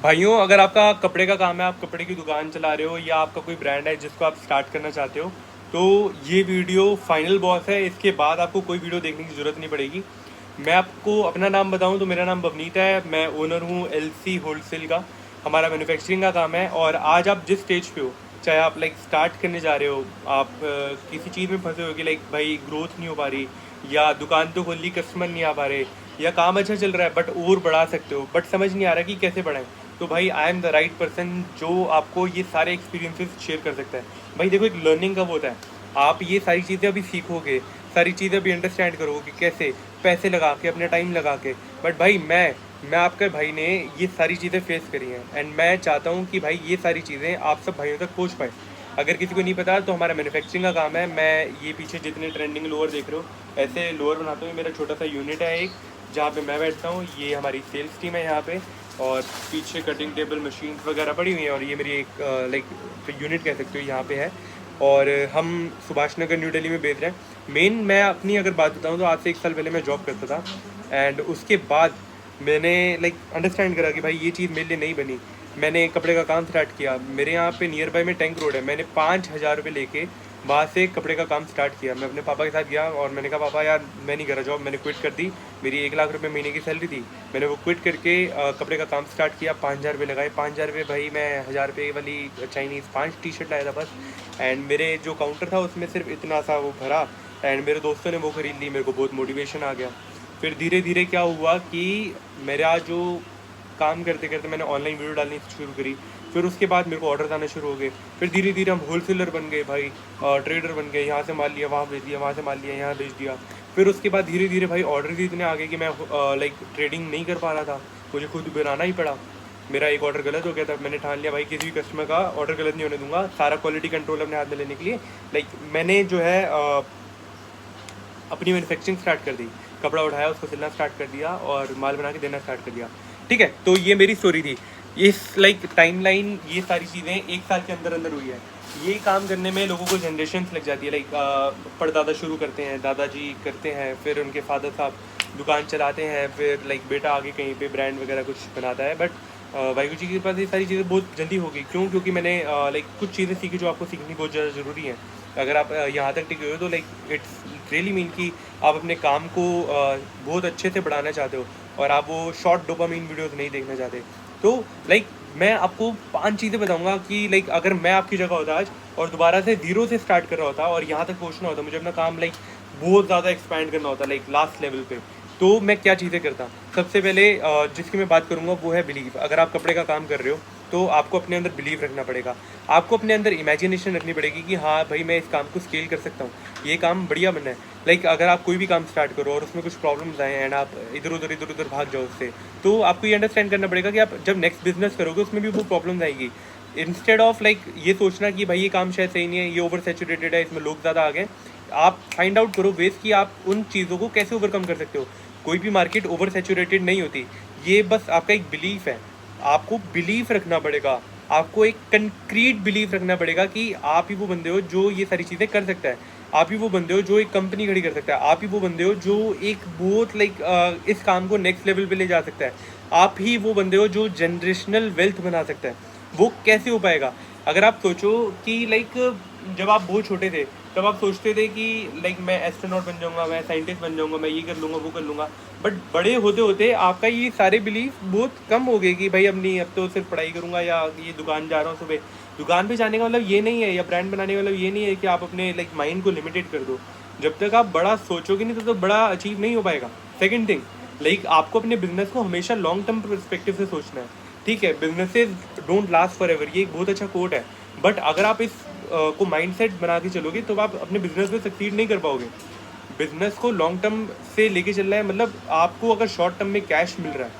भाइयों, अगर आपका कपड़े का काम है, आप कपड़े की दुकान चला रहे हो या आपका कोई ब्रांड है जिसको आप स्टार्ट करना चाहते हो, तो ये वीडियो फाइनल बॉस है। इसके बाद आपको कोई वीडियो देखने की ज़रूरत नहीं पड़ेगी। मैं आपको अपना नाम बताऊं तो मेरा नाम बवनीत है। मैं ओनर हूं एलसी होलसेल का। हमारा मैन्युफैक्चरिंग का काम है। और आज आप जिस स्टेज पे हो, चाहे आप स्टार्ट करने जा रहे हो, आप किसी चीज़ में फंसे हो कि भाई ग्रोथ नहीं हो पा रही, या दुकान तो खोल ली, कस्टमर नहीं आ पा रहे, या काम अच्छा चल रहा है बट और बढ़ा सकते हो बट समझ नहीं आ रहा कि कैसे बढ़ाएं, तो भाई I am the right person जो आपको ये सारे एक्सपीरियंसेस शेयर कर सकता है। भाई देखो, एक लर्निंग कब होता है, आप ये सारी चीज़ें अभी सीखोगे, सारी चीज़ें अभी अंडरस्टैंड करोगे कि कैसे पैसे लगा के, अपने टाइम लगा के। बट भाई मैं आपके भाई ने ये सारी चीज़ें फेस करी हैं, एंड मैं चाहता हूँ कि भाई ये सारी चीज़ें आप सब भाइयों तक पहुँच पाए। अगर किसी को नहीं पता तो हमारा मैन्युफैक्चरिंग का काम है। मैं ये पीछे जितने ट्रेंडिंग लोअर देख रहे हो, ऐसे लोअर बनाता हूँ। मेरा छोटा सा यूनिट है एक, जहाँ पे मैं बैठता हूँ। ये हमारी सेल्स टीम है यहाँ पे, और पीछे कटिंग टेबल मशीन वगैरह पड़ी हुई है। और ये मेरी एक यूनिट कह सकते हो यहाँ पे है। और हम सुभाष नगर न्यू दिल्ली में बेच रहे हैं। मेन मैं अपनी अगर बात बताऊँ तो आज से 1 साल पहले मैं जॉब करता था, एंड उसके बाद मैंने अंडरस्टैंड करा कि भाई ये चीज़ मेरे लिए नहीं बनी। मैंने कपड़े का काम स्टार्ट किया। मेरे यहाँ पे नियर बाय में टैंक रोड है। मैंने 5,000 रुपये लेके वहाँ से कपड़े का काम स्टार्ट किया। मैं अपने पापा के साथ गया और मैंने कहा, पापा यार मैं नहीं कर रहा जॉब, मैंने क्विट कर दी। मेरी 1 लाख रुपये महीने की सैलरी थी। मैंने वो क्विट करके कपड़े का काम स्टार्ट किया। 5,000 रुपये लगाए। 5,000 रुपये भाई मैं 1,000 रुपये वाली चाइनीज़ 5 टी शर्ट लाया था बस। एंड मेरे जो काउंटर था उसमें सिर्फ इतना सा वो भरा, एंड मेरे दोस्तों ने वो खरीद ली। मेरे को बहुत मोटिवेशन आ गया। फिर धीरे धीरे क्या हुआ कि मेरा जो काम करते करते मैंने ऑनलाइन वीडियो डालनी शुरू करी। फिर उसके बाद मेरे को ऑर्डर आने शुरू हो गए। फिर धीरे धीरे हम होलसेलर बन गए भाई, ट्रेडर बन गए। यहाँ से माल लिया, वहाँ भेज दिया, वहाँ से माल लिया, यहाँ भेज दिया। फिर उसके बाद धीरे धीरे भाई ऑर्डर भी इतने आ गए कि मैं ट्रेडिंग नहीं कर पा रहा था, मुझे खुद बनाना ही पड़ा। मेरा एक ऑर्डर गलत हो गया था। मैंने ठान लिया भाई किसी भी कस्टमर का ऑर्डर गलत नहीं होने दूंगा। सारा क्वालिटी कंट्रोल अपने हाथ में लेने के लिए मैंने जो है अपनी मैन्युफैक्चरिंग स्टार्ट कर दी। कपड़ा उठाया, उसको सिलना स्टार्ट कर दिया और माल बना के देना स्टार्ट कर दिया। ठीक है, तो ये मेरी स्टोरी थी। इस टाइमलाइन, ये सारी चीज़ें 1 साल के अंदर अंदर हुई है। ये काम करने में लोगों को जनरेशन लग जाती है। परदादा शुरू करते हैं, दादाजी करते हैं, फिर उनके फादर साहब दुकान चलाते हैं, फिर बेटा आगे कहीं पे ब्रांड वगैरह कुछ बनाता है। बट वाहिगुरु जी के पास ये सारी चीज़ें बहुत जल्दी हो गई। क्यों? क्योंकि मैंने कुछ चीज़ें सीखी जो आपको सीखनी बहुत ज़्यादा ज़रूरी है। अगर आप यहाँ तक टिके हो तो इट्स रियली मीन कि आप अपने काम को बहुत अच्छे से बढ़ाना चाहते हो, और आप वो शॉर्ट डोपामीन वीडियोस नहीं देखना चाहते। तो मैं आपको 5 चीज़ें बताऊंगा कि अगर मैं आपकी जगह होता आज और दोबारा से ज़ीरो से स्टार्ट कर रहा होता और यहाँ तक पहुँचना होता, मुझे अपना काम बहुत ज़्यादा एक्सपैंड करना होता लास्ट लेवल पे, तो मैं क्या चीज़ें करता। सबसे पहले जिसकी मैं बात करूँगा वो है बिलीव। अगर आप कपड़े का काम कर रहे हो तो आपको अपने अंदर बिलीव रखना पड़ेगा। आपको अपने अंदर इमेजिनेशन रखनी पड़ेगी कि हाँ भाई मैं इस काम को स्केल कर सकता हूँ, ये काम बढ़िया बनना है। अगर आप कोई भी काम स्टार्ट करो और उसमें कुछ प्रॉब्लम्स आए एंड आप इधर उधर भाग जाओ उससे, तो आपको ये अंडरस्टैंड करना पड़ेगा कि आप जब नेक्स्ट बिजनेस करोगे उसमें भी वो प्रॉब्लम्स आएगी। इंस्टेड ऑफ ये सोचना कि भाई ये काम शायद सही नहीं है, ये ओवर सेचुरेटेड है, इसमें लोग ज़्यादा आ गए, आप फाइंड आउट करो वेज कि आप उन चीज़ों को कैसे ओवरकम कर सकते हो। कोई भी मार्केट ओवर सेचुरेटेड नहीं होती, ये बस आपका एक बिलीफ है। आपको बिलीफ रखना पड़ेगा, आपको एक कंक्रीट बिलीफ रखना पड़ेगा कि आप ही वो बंदे हो जो ये सारी चीज़ें कर सकता है। आप ही वो बंदे हो जो एक कंपनी खड़ी कर सकता है। आप ही वो बंदे हो जो एक बहुत इस काम को नेक्स्ट लेवल पे ले जा सकता है। आप ही वो बंदे हो जो जनरेशनल वेल्थ बना सकता है। वो कैसे हो पाएगा? अगर आप सोचो कि जब आप बहुत छोटे थे तब आप सोचते थे कि मैं एस्ट्रोनॉट बन जाऊंगा, मैं साइंटिस्ट बन जाऊंगा, मैं ये कर लूँगा, वो कर लूँगा। बट बड़े होते होते आपका ये सारे बिलीफ बहुत कम हो गए कि भाई अब नहीं, अब तो सिर्फ पढ़ाई करूँगा, या ये दुकान जा रहा हूँ सुबह। दुकान पे जाने का मतलब ये नहीं है, या ब्रांड बनाने का मतलब ये नहीं है कि आप अपने माइंड को लिमिटेड कर दो। जब तक आप बड़ा सोचोगे नहीं तो बड़ा अचीव नहीं हो पाएगा। सेकेंड थिंग, आपको अपने बिजनेस को हमेशा लॉन्ग टर्म परस्पेक्टिव से सोचना है। ठीक है, businesses don't last for ever, ये एक बहुत अच्छा कोट है। बट अगर आप इस को माइंडसेट बना के चलोगे तो आप अपने बिजनेस में सक्सीड नहीं कर पाओगे। बिजनेस को लॉन्ग टर्म से लेके चलना है। मतलब आपको अगर शॉर्ट टर्म में कैश मिल रहा है,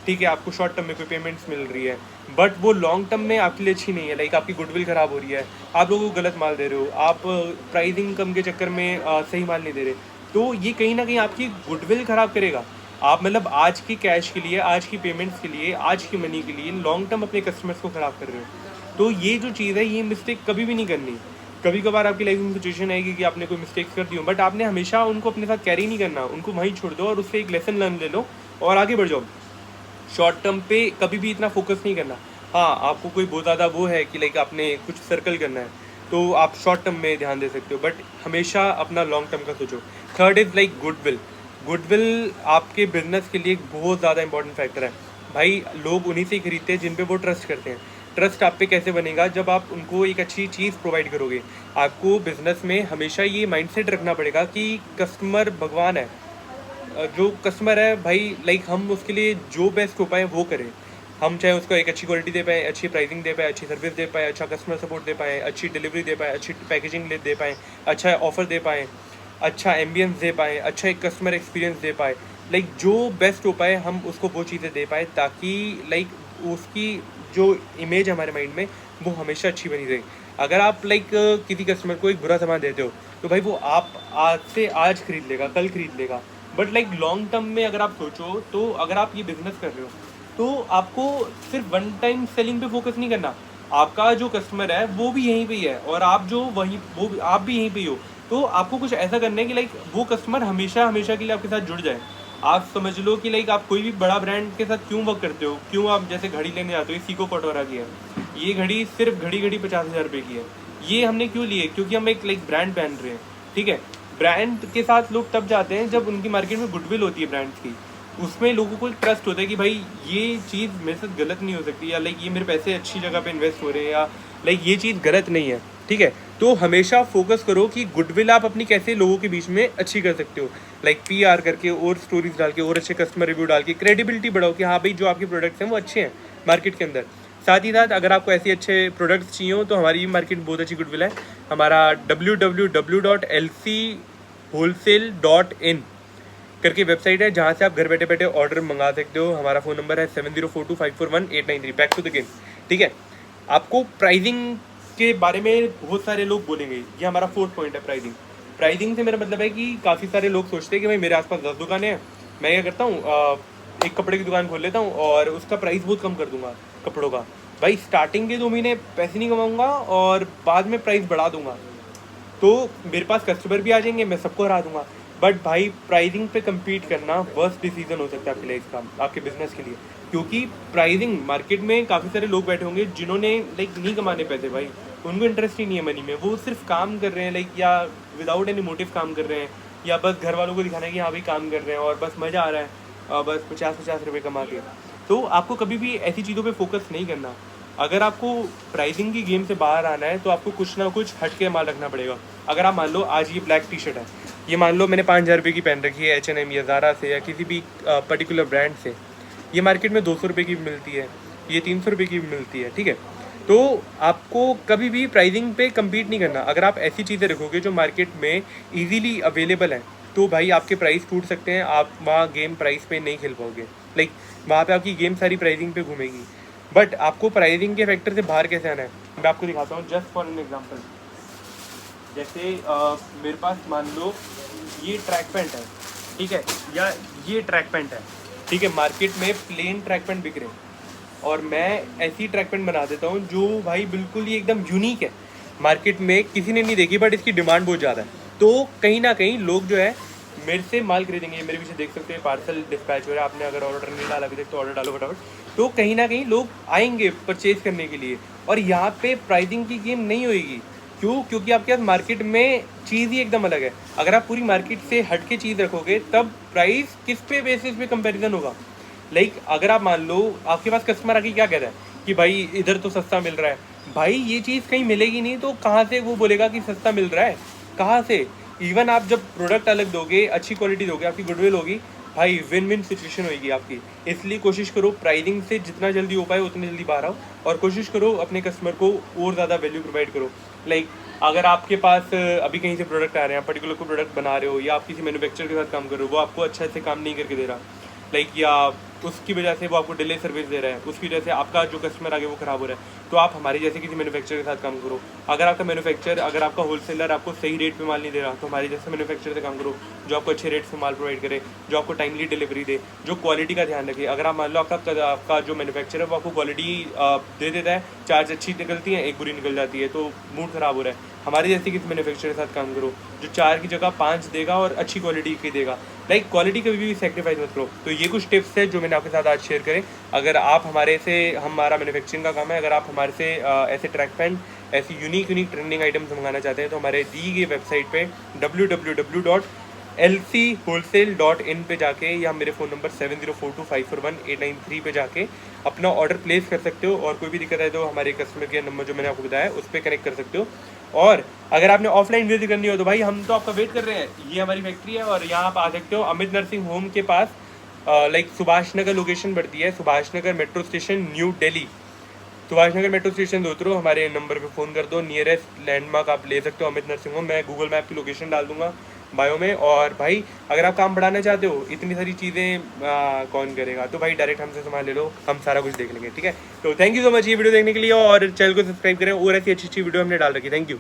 ठीक है, आपको शॉर्ट टर्म में कोई पेमेंट्स मिल रही है, बट वो लॉन्ग टर्म में आपके लिए अच्छी नहीं है। आपकी गुडविल ख़राब हो रही है, आप लोगों को गलत माल दे रहे हो, आप प्राइसिंग कम के चक्कर में सही माल नहीं दे रहे, तो ये कहीं ना कहीं आपकी गुडविल ख़राब करेगा। आप आज की कैश के लिए, आज की पेमेंट्स के लिए, आज की मनी के लिए लॉन्ग टर्म अपने कस्टमर्स को ख़राब कर रहे हो। तो ये जो चीज़ है, ये मिस्टेक कभी भी नहीं करनी। कभी कभार आपकी लाइफ में सिचुएशन आएगी कि आपने कोई मिस्टेक्स कर दी हो, बट आपने हमेशा उनको अपने साथ कैरी नहीं करना, उनको वहीं छोड़ दो और उससे एक लेसन लर्न ले लो और आगे बढ़ जाओ। शॉर्ट टर्म पे कभी भी इतना फोकस नहीं करना। हाँ, आपको कोई बहुत ज़्यादा वो है कि लाइक आपने कुछ सर्कल करना है तो आप शॉर्ट टर्म में ध्यान दे सकते हो, बट हमेशा अपना लॉन्ग टर्म का सोचो। Third is like goodwill. Goodwill आपके बिजनेस के लिए एक बहुत ज़्यादा इंपॉर्टेंट फैक्टर है भाई। लोग उन्हीं से खरीदते हैं जिन पे वो ट्रस्ट करते हैं। ट्रस्ट आप पे कैसे बनेगा? जब आप उनको एक अच्छी चीज़ प्रोवाइड करोगे। आपको बिजनेस में हमेशा ये माइंडसेट रखना पड़ेगा कि कस्टमर भगवान है। जो कस्टमर है भाई, लाइक हम उसके लिए जो बेस्ट हो पाए वो करें। हम चाहे उसको एक अच्छी क्वालिटी दे पाएँ, अच्छी प्राइसिंग दे पाएँ, अच्छी सर्विस दे पाएँ, अच्छा कस्टमर सपोर्ट दे पाएँ, अच्छी डिलीवरी दे पाएँ, अच्छी पैकेजिंग दे पाएँ, अच्छा ऑफर दे पाएँ, अच्छा एम्बियंस दे पाएँ, अच्छा एक कस्टमर एक्सपीरियंस दे पाए। लाइक जो बेस्ट हो पाए हम उसको वो चीज़ें दे पाए, ताकि लाइक उसकी जो इमेज हमारे माइंड में वो हमेशा अच्छी बनी रहे। अगर आप लाइक किसी कस्टमर को एक बुरा सामान देते हो तो भाई वो आप आज से आज खरीद लेगा, कल खरीद लेगा। बट लाइक लॉन्ग टर्म में अगर आप सोचो तो अगर आप ये बिजनेस कर रहे हो तो आपको सिर्फ वन टाइम सेलिंग पे फोकस नहीं करना। आपका जो कस्टमर है वो भी यहीं पे ही है और आप जो वहीं वो आप भी यहीं पे ही हो। तो आपको कुछ ऐसा करना है कि लाइक वो कस्टमर हमेशा हमेशा के लिए आपके साथ जुड़ जाए। आप समझ लो कि लाइक आप कोई भी बड़ा ब्रांड के साथ क्यों वर्क करते हो, क्यों आप जैसे घड़ी लेने जाते हो, सीको कटोरा की है ये घड़ी, सिर्फ घड़ी 50,000 रुपये की है। ये हमने क्यों ली है? क्योंकि हम एक लाइक ब्रांड पहन रहे हैं, ठीक है। ब्रांड के साथ लोग तब जाते हैं जब उनकी मार्केट में गुडविल होती है ब्रांड्स की। उसमें लोगों को ट्रस्ट होता है कि भाई ये चीज़ मेरे साथ गलत नहीं हो सकती, या लाइक ये मेरे पैसे अच्छी जगह पे इन्वेस्ट हो रहे हैं, या लाइक ये चीज़ गलत नहीं है, ठीक है। तो हमेशा फोकस करो कि गुडविल आप अपनी कैसे लोगों के बीच में अच्छी कर सकते हो। लाइक PR करके और स्टोरीज डाल के और अच्छे कस्टमर रिव्यू डाल के क्रेडिबिलिटी बढ़ाओ कि हाँ भाई जो आपके प्रोडक्ट्स हैं वो अच्छे हैं मार्केट के अंदर। साथ ही साथ अगर आपको ऐसे अच्छे प्रोडक्ट्स चाहिए हो तो हमारी मार्केट बहुत अच्छी गुडविल है। हमारा www.lcwholesale.in करके वेबसाइट है जहाँ से आप घर बैठे बैठे ऑर्डर मंगा सकते हो। हमारा फ़ोन नंबर है 7042541893। बैक टू द गेम, ठीक है। आपको प्राइसिंग के बारे में बहुत सारे लोग बोलेंगे, ये हमारा फोर्थ पॉइंट है प्राइसिंग। प्राइसिंग से मेरा मतलब है कि काफ़ी सारे लोग सोचते हैं कि भाई मेरे आसपास 10 दुकानें हैं, मैं क्या करता हूँ एक कपड़े की दुकान खोल लेता हूँ और उसका प्राइस बहुत कम कर दूंगा कपड़ों का। भाई स्टार्टिंग के 2 महीने पैसे नहीं कमाऊंगा और बाद में प्राइस बढ़ा दूंगा तो मेरे पास कस्टमर भी आ जाएंगे, मैं सबको हरा दूंगा। बट भाई प्राइसिंग पे कम्पीट करना वर्स्ट डिसीजन हो सकता है आपके लिए, इसका आपके बिजनेस के लिए। क्योंकि प्राइसिंग मार्केट में काफ़ी सारे लोग बैठे होंगे जिन्होंने लाइक नहीं कमाने पैसे, भाई उनको इंटरेस्ट ही नहीं है मनी में, वो सिर्फ काम कर रहे हैं लाइक या विदाउट एनी मोटिव काम कर रहे हैं, या बस घर वालों को दिखाना है कि हाँ भाई काम कर रहे हैं और बस मज़ा आ रहा है, बस 50-50 रुपये कमा के। तो आपको कभी भी ऐसी चीज़ों पे फोकस नहीं करना। अगर आपको प्राइसिंग की गेम से बाहर आना है तो आपको कुछ ना कुछ हट के माल रखना पड़ेगा। अगर आप मान लो आज ये ब्लैक टी-शर्ट है, ये मान लो मैंने 5,000 रुपये की पहन रखी है H&M या ज़ारा से या किसी भी पर्टिकुलर ब्रांड से। ये मार्केट में 200 रुपये की भी मिलती है, ये 300 रुपये की भी मिलती है, ठीक है। तो आपको कभी भी प्राइसिंग पे कम्पीट नहीं करना। अगर आप ऐसी चीज़ें रखोगे जो मार्केट में ईजीली अवेलेबल है तो भाई आपके प्राइस टूट सकते हैं, आप वहाँ गेम प्राइस पे नहीं खेल पाओगे। लाइक वहाँ पे आपकी गेम सारी प्राइसिंग पे घूमेगी। बट आपको प्राइसिंग के फैक्टर से बाहर कैसे आना है मैं आपको दिखाता हूँ, जस्ट फॉर एन एग्जांपल। जैसे मेरे पास मान लो ये ट्रैक पैंट है, ठीक है, या ये ट्रैक पैंट है, ठीक है। मार्केट में प्लेन ट्रैक पैंट बिक रहे हैं और मैं ऐसी ट्रैक पैंट बना देता हूँ जो भाई बिल्कुल ही एकदम यूनिक है, मार्केट में किसी ने नहीं देखी, बट इसकी डिमांड बहुत ज़्यादा है। तो कहीं ना कहीं लोग जो है मेरे से माल खरीदेंगे। मेरे पीछे देख सकते हैं पार्सल डिस्पैच हो रहा है, आपने अगर ऑर्डर नहीं डाला अभी तक तो ऑर्डर डालो फटाफट। तो कहीं ना कहीं लोग आएंगे परचेज करने के लिए और यहाँ पे प्राइसिंग की गेम नहीं होएगी। क्यों? क्योंकि आपके पास मार्केट में चीज़ ही एकदम अलग है। अगर आप पूरी मार्केट से हट के चीज़ रखोगे तब प्राइस किस पे बेसिस पे कंपैरिजन होगा। लाइक अगर आप मान लो आपके पास कस्टमर आके क्या कहता है कि भाई इधर तो सस्ता मिल रहा है, भाई ये चीज़ कहीं मिलेगी नहीं तो कहाँ से वो बोलेगा कि सस्ता मिल रहा है, कहाँ से? इवन आप जब प्रोडक्ट अलग दोगे, अच्छी क्वालिटी दोगे, आपकी गुडविल होगी, भाई विन विन सिचुएशन होगी आपकी। इसलिए कोशिश करो प्राइसिंग से जितना जल्दी हो पाए उतनी जल्दी बाहर आओ और कोशिश करो अपने कस्टमर को और ज़्यादा वैल्यू प्रोवाइड करो। लाइक अगर आपके पास अभी कहीं से प्रोडक्ट आ रहे हैं, आप पर्टिकुलर को प्रोडक्ट बना रहे हो या आप किसी मैन्युफैक्चर के साथ काम कर रहे हो, वो आपको अच्छे से काम नहीं करके दे रहा, लाइक या उसकी वजह से वो आपको डिले सर्विस दे रहा है, उसकी वजह से आपका जो कस्टमर आगे वो ख़राब हो रहा है, तो आप हमारे जैसे किसी मैन्युफैक्चर के साथ काम करो। अगर आपका मैन्युफैक्चर, अगर आपका होलसेलर आपको सही रेट पे माल नहीं दे रहा तो हमारे जैसे मैन्युफैक्चर से काम करो जो आपको अच्छे रेट से माल प्रोवाइड करे, जो आपको टाइमली डिलीवरी दे, जो क्वालिटी का ध्यान रखे। अगर आप मान लो आपका जो मैन्युफैक्चर है वो आपको क्वालिटी दे देता है, चार्ज अच्छी निकलती है, एक बुरी निकल जाती है तो मूड ख़राब हो रहा है। हमारे जैसे किसी मैन्युफैक्चरर के साथ काम करो जो 4 की जगह 5 देगा और अच्छी क्वालिटी की देगा। लाइक क्वालिटी कभी भी सेक्रीफाइस मत करो। तो ये कुछ टिप्स है जो मैंने आपके साथ आज शेयर करें। अगर आप हमारे से, हमारा मैन्युफैक्चरिंग का काम है, अगर आप हमारे से ऐसे ट्रैक पैंट, ऐसी यूनिक ट्रेंडिंग आइटम्स मंगाना चाहते हैं तो हमारे दी गई वेबसाइट पे www.lcwholesale.in पे जाके या मेरे फ़ोन नंबर 7042541893 पे जाके अपना ऑर्डर प्लेस कर सकते हो। और कोई भी दिक्कत है तो हमारे कस्टमर केयर नंबर जो मैंने आपको बताया उस पर कनेक्ट कर सकते हो। और अगर आपने ऑफलाइन विजिट करनी हो तो भाई हम तो आपका वेट कर रहे हैं। ये हमारी फैक्ट्री है और यहाँ आप आ सकते हो अमित नर्सिंग होम के पास। लाइक सुभाष नगर लोकेशन पड़ती है, Subhash Nagar metro station, new Delhi. Subhash Nagar metro station से उतरो, हमारे नंबर पे फ़ोन कर दो, नियरेस्ट लैंडमार्क आप ले सकते हो अमित नर्सिंग होम। मैं गूगल मैप की लोकेशन डाल दूंगा बायो में। और भाई अगर आप काम बढ़ाना चाहते हो, इतनी सारी चीज़ें कौन करेगा, तो भाई डायरेक्ट हमसे सामान ले लो, हम सारा कुछ देख लेंगे। ठीक है, तो थैंक यू सो मच ये वीडियो देखने के लिए और चैनल को सब्सक्राइब करें और ऐसी अच्छी वीडियो हमने डाल रखी। Thank you.